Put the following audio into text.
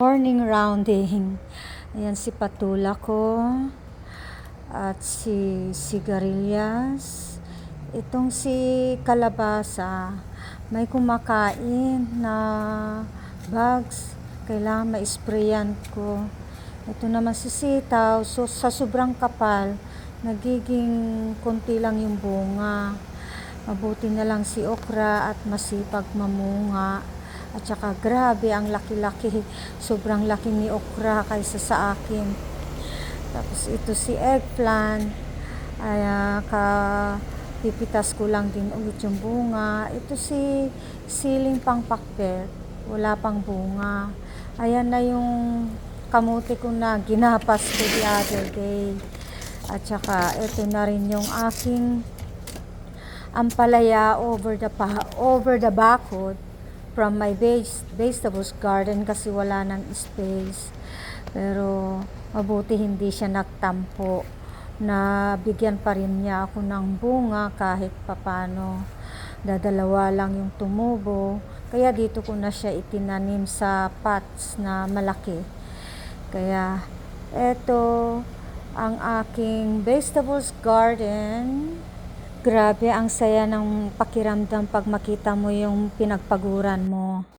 Morning rounding. Ayan si Patula ko at si Sigarilyas. Itong si Kalabasa, may kumakain na bugs. Kailangan ma-sprayan ko. Ito naman si Sitaw. So, sa sobrang kapal, nagiging konti lang yung bunga. Mabuti na lang si Okra at masipag mamunga. At saka grabe ang laki-laki, sobrang laki ni Okra kaysa sa akin. Tapos ito si Eggplant, ay pipitas ko lang din ulit yung bunga. Ito si Siling Pangpakbet, wala pang bunga. Ayan na yung kamuti ko na ginapas ko the other day. At saka ito na rin yung aking ampalaya over the bakod from my vegetables garden kasi wala ng space. Pero mabuti hindi siya nagtampo, na bigyan pa rin niya ako ng bunga kahit papano. Dadalawa lang yung tumubo, kaya dito ko na siya itinanim sa pots na malaki. Kaya eto ang aking vegetables garden. Grabe, ang saya ng pakiramdam pag makita mo yung pinagpaguran mo.